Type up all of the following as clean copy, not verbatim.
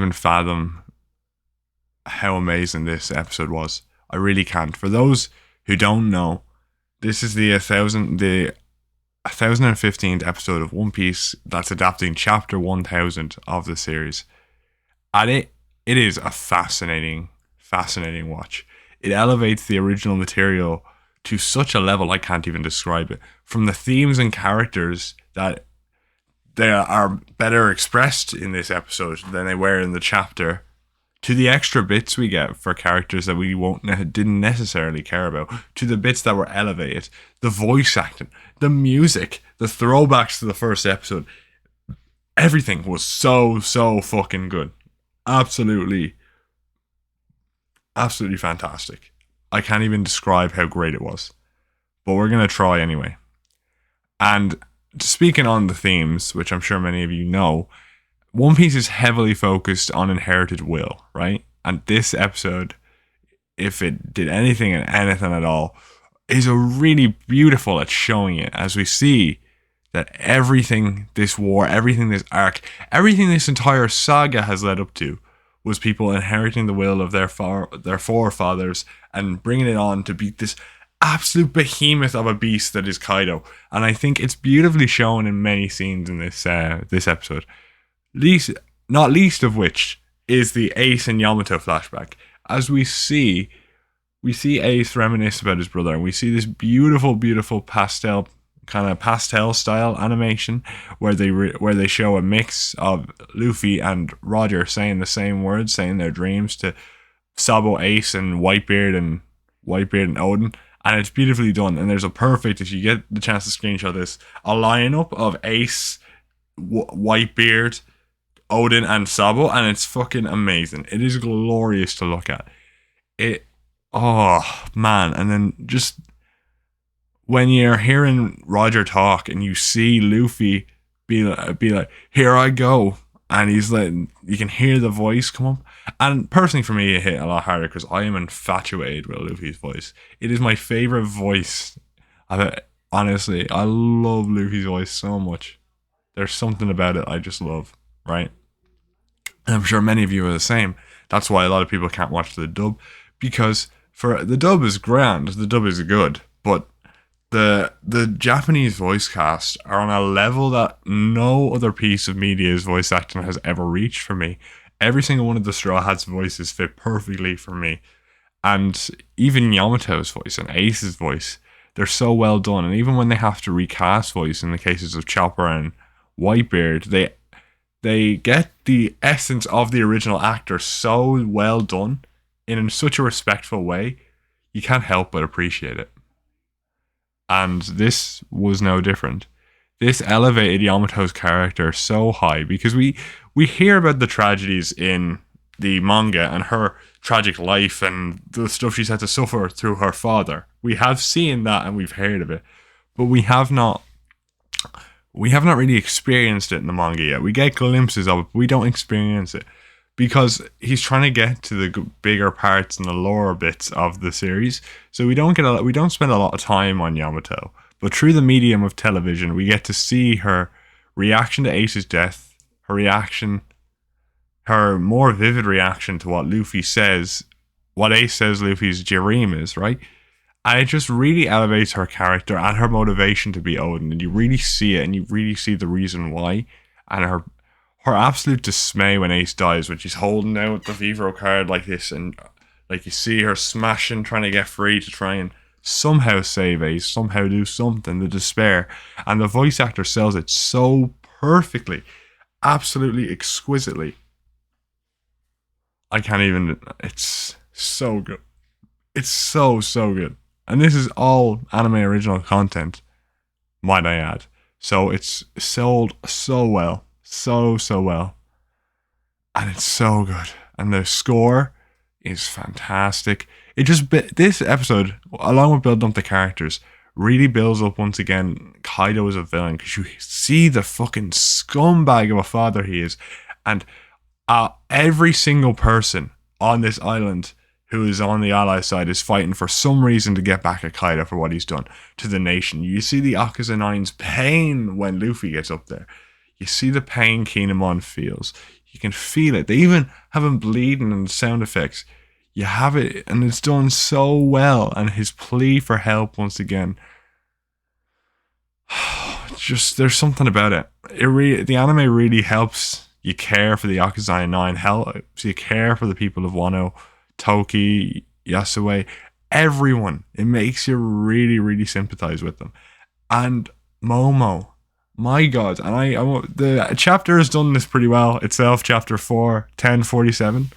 Even fathom how amazing this episode was. I really can't. For those who don't know, this is the 1015th episode of One Piece that's adapting chapter 1000 of the series. And it is a fascinating watch. It elevates the original material to such a level I can't even describe it. From the themes and characters that they are better expressed in this episode than they were in the chapter, to the extra bits we get for characters that we didn't necessarily care about, to the bits that were elevated, the voice acting, the music, the throwbacks to the first episode, everything was so fucking good. Absolutely fantastic. I can't even describe how great it was, but we're gonna try anyway. And speaking on the themes, which I'm sure many of you know, One Piece is heavily focused on inherited will, right? And this episode, if it did anything and anything at all, is a really beautiful at showing it, as we see that everything this war, everything this arc, everything this entire saga has led up to was people inheriting the will of their forefathers and bringing it on to beat this absolute behemoth of a beast that is Kaido. And I think it's beautifully shown in many scenes in this episode. Not least of which is the Ace and Yamato flashback. As we see Ace reminisce about his brother, and we see this beautiful pastel style animation where they show a mix of Luffy and Roger saying the same words, saying their dreams to Sabo, Ace, and Whitebeard and Odin, and it's beautifully done. And there's a perfect, if you get the chance to screenshot this, a lineup of Ace, Whitebeard, Odin, and Sabo, and it's fucking amazing. It is glorious to look at. Oh man. And then just when you're hearing Roger talk and you see Luffy be like, here I go, and he's like, you can hear the voice come up. And personally for me, it hit a lot harder because I am infatuated with Luffy's voice. It is my favorite voice. Honestly, I love Luffy's voice so much. There's something about it I just love, right? And I'm sure many of you are the same. That's why a lot of people can't watch the dub, because for the dub is grand, the dub is good, but the Japanese voice cast are on a level that no other piece of media's voice acting has ever reached for me. Every single one of the Straw Hats voices fit perfectly for me. And even Yamato's voice and Ace's voice, they're so well done. And even when they have to recast voice in the cases of Chopper and Whitebeard, they get the essence of the original actor so well done in such a respectful way, you can't help but appreciate it. And this was no different. This elevated Yamato's character so high because we hear about the tragedies in the manga and her tragic life and the stuff she's had to suffer through her father. We have seen that and we've heard of it, but we have not really experienced it in the manga yet. We get glimpses of it, but we don't experience it because he's trying to get to the bigger parts and the lower bits of the series. So we don't spend a lot of time on Yamato, but through the medium of television, we get to see her reaction to Ace's death, her more vivid reaction to what Luffy says, what Ace says Luffy's dream is, right? And it just really elevates her character and her motivation to be Odin, and you really see it, and you really see the reason why, and her absolute dismay when Ace dies, when she's holding out the Vivro card like this, and like you see her smashing, trying to get free to try and somehow save Ace, somehow do something, the despair. And the voice actor sells it so perfectly, absolutely exquisitely. I can't even, it's so good. It's so good. And this is all anime original content, might I add. So it's sold so well. So well. And it's so good. And the score is fantastic. This episode, along with building up the characters, really builds up once again Kaido as a villain, because you see the fucking scumbag of a father he is. And every single person on this island who is on the ally side is fighting for some reason to get back at Kaido for what he's done to the nation. You see the Akaza 9's pain when Luffy gets up there. You see the pain Kinemon feels. You can feel it. They even have him bleeding and sound effects. You have it, and it's done so well. And his plea for help once again. Just there's something about it. The anime really helps you care for the Yakuza 9, helps you care for the people of Wano, Toki, Yasue, everyone. It makes you really, really sympathize with them. And Momo, my God, and the chapter has done this pretty well itself, chapter 4, 1047.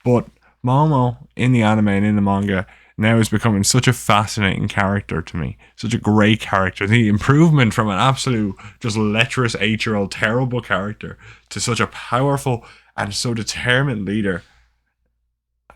But Momo in the anime and in the manga now is becoming such a fascinating character to me. Such a great character. The improvement from an absolute, just lecherous 8-year-old terrible character to such a powerful and so determined leader.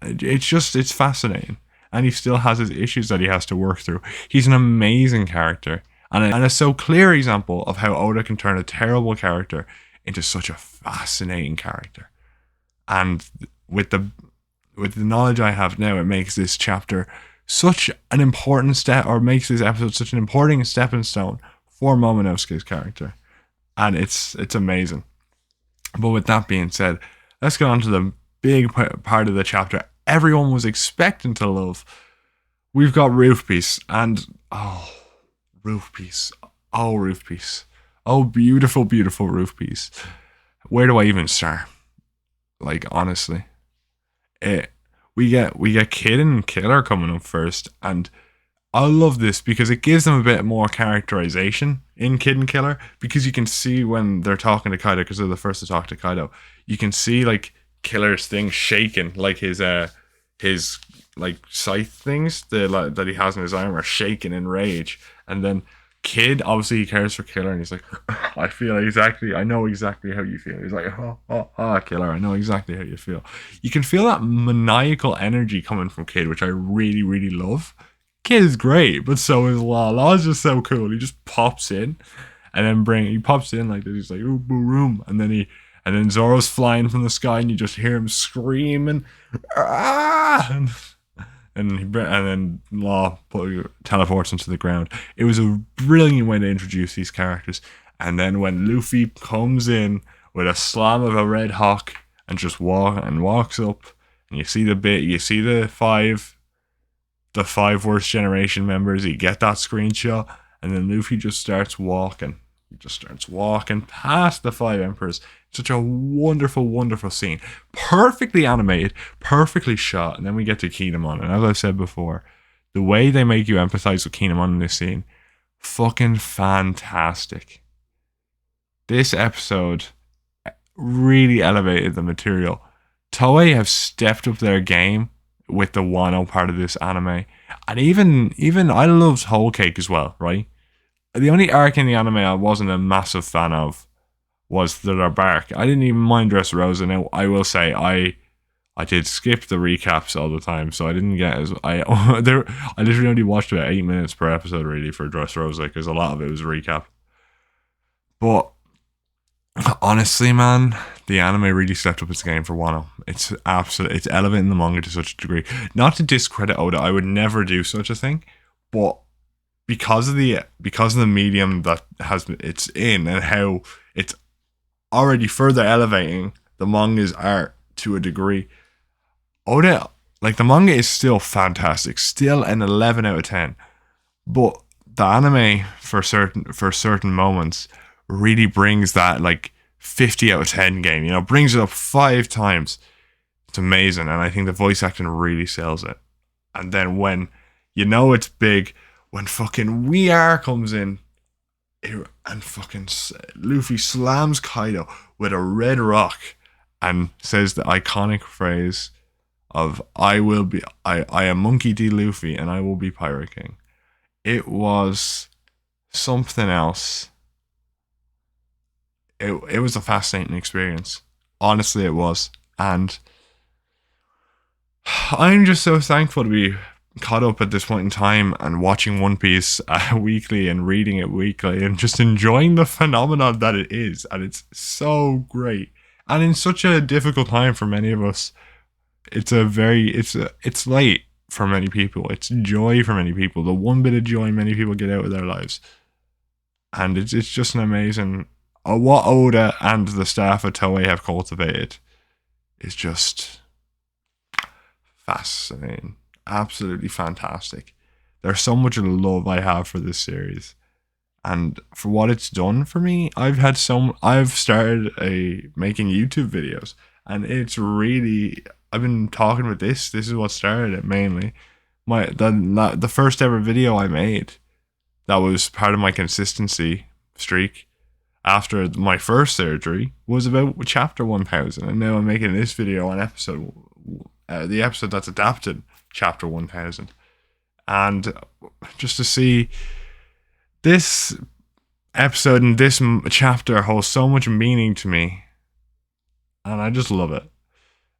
It's fascinating. And he still has his issues that he has to work through. He's an amazing character. And a so clear example of how Oda can turn a terrible character into such a fascinating character. And with the knowledge I have now, it makes this chapter such an important step, or makes this episode such an important stepping stone for Momonosuke's character. And it's amazing. But with that being said, let's get on to the big part of the chapter everyone was expecting to love. We've got Roof Piece, and Roof Piece. Oh, Roof Piece. Oh, beautiful, beautiful Roof Piece. Where do I even start? Like, honestly. We get Kid and Killer coming up first, and I love this because it gives them a bit more characterization in Kid and Killer, because you can see when they're talking to Kaido, because they're the first to talk to Kaido, you can see like Killer's thing shaking, like his like scythe things that he has in his arm are shaking in rage, and then Kid, obviously he cares for Killer, and he's like, I know exactly how you feel. He's like, Killer, I know exactly how you feel. You can feel that maniacal energy coming from Kid, which I really, really love. Kid is great, but so is Law. Law's just so cool. He just pops in, and then he pops in like this. He's like, ooh, boom, and then Zoro's flying from the sky, and you just hear him screaming, ah! And then Law teleports into the ground. It was a brilliant way to introduce these characters. And then when Luffy comes in with a slam of a Red Hawk and just walks up, and you see the five worst generation members. You get that screenshot, and then Luffy just starts walking. He just starts walking past the 5 emperors. Such a wonderful, wonderful scene. Perfectly animated, perfectly shot. And then we get to Kinemon. And as I've said before, the way they make you empathize with Kinemon in this scene, fucking fantastic. This episode really elevated the material. Toei have stepped up their game with the Wano part of this anime. And even I loved Whole Cake as well, right? The only arc in the anime I wasn't a massive fan of was the Bark. I didn't even mind Dressrosa. Now, I will say I did skip the recaps all the time, so I didn't get as I literally only watched about 8 minutes per episode really for Dressrosa, because a lot of it was a recap. But honestly, man, the anime really stepped up its game for Wano. It's elevating the manga to such a degree. Not to discredit Oda, I would never do such a thing, but because of the medium that it's in, and how it's already further elevating the manga's art to a degree, Oda, like, the manga is still fantastic, still an 11 out of 10, but the anime for certain moments really brings that like 50 out of 10 game, brings it up 5 times. It's amazing, and I think the voice acting really sells it. And then when it's big, when fucking We Are comes in, and fucking Luffy slams Kaido with a red rock and says the iconic phrase of I am Monkey D. Luffy and I will be Pirate King. It was something else. It was a fascinating experience. Honestly, it was. And I'm just so thankful to be caught up at this point in time and watching One Piece weekly and reading it weekly and just enjoying the phenomenon that it is. And it's so great. And in such a difficult time for many of us, it's light for many people. It's joy for many people. The one bit of joy many people get out of their lives. And it's just an amazing what Oda and the staff at Toei have cultivated is just fascinating. Absolutely fantastic. There's so much love I have for this series. And for what it's done for me, I've started making YouTube videos, and it's really, I've been talking about this. This is what started it mainly. The first ever video I made that was part of my consistency streak after my first surgery was about chapter 1000, and now I'm making this video on the episode that's adapted chapter 1000, and just to see this episode and this chapter holds so much meaning to me, and I just love it.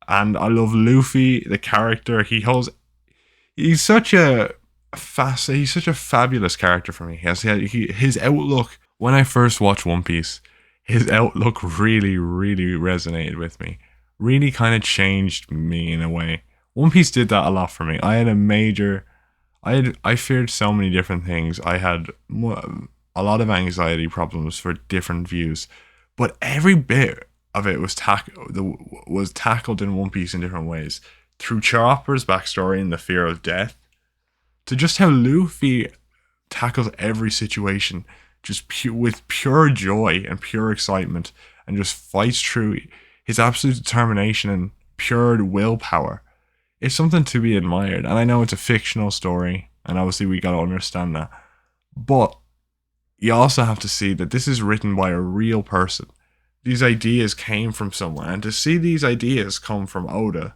And I love Luffy, the character. He's such a fabulous character for me. His outlook. When I first watched One Piece, his outlook really, really resonated with me. Really kind of changed me in a way. One Piece did that a lot for me. I feared so many different things. I had a lot of anxiety problems for different views, but every bit of it was tackled in One Piece in different ways. Through Chopper's backstory and the fear of death, to just how Luffy tackles every situation just with pure joy and pure excitement, and just fights through his absolute determination and pure willpower. It's something to be admired. And I know it's a fictional story, and obviously we gotta understand that. But you also have to see that this is written by a real person. These ideas came from someone, and to see these ideas come from Oda,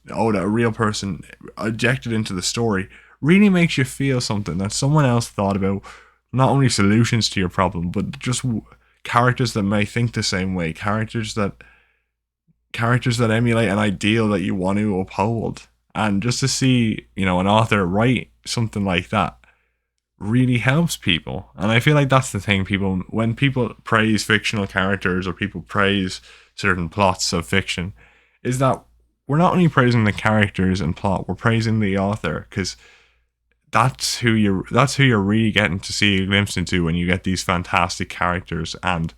a real person, injected into the story, really makes you feel something that someone else thought about. Not only solutions to your problem, but just characters that may think the same way, characters that emulate an ideal that you want to uphold. And just to see, an author write something like that really helps people. And I feel like that's the thing, when people praise fictional characters or people praise certain plots of fiction, is that we're not only praising the characters and plot, we're praising the author, because that's who you're really getting to see a glimpse into when you get these fantastic characters and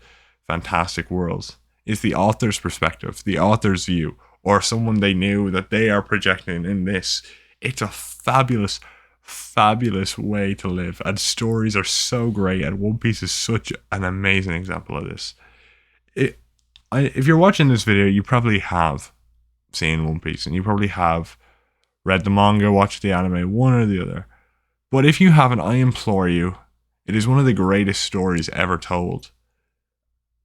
fantastic worlds. Is the author's perspective, the author's view, or someone they knew that they are projecting in this. It's a fabulous, fabulous way to live, and stories are so great, and One Piece is such an amazing example of this. If you're watching this video, you probably have seen One Piece, and you probably have read the manga, watched the anime, one or the other. But if you haven't, I implore you, it is one of the greatest stories ever told.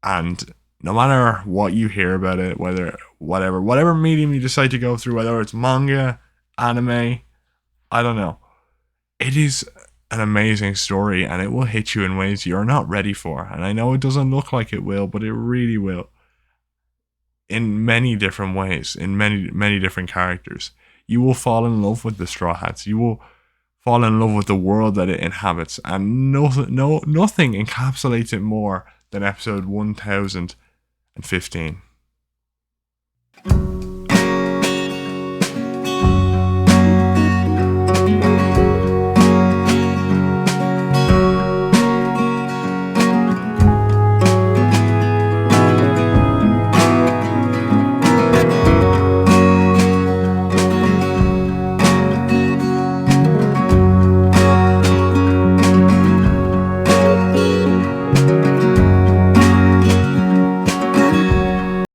And no matter what you hear about it, whatever medium you decide to go through, whether it's manga, anime, I don't know, it is an amazing story, and it will hit you in ways you're not ready for. And I know it doesn't look like it will, but it really will. In many different ways, in many different characters. You will fall in love with the Straw Hats. You will fall in love with the world that it inhabits, and nothing encapsulates it more than episode 1015.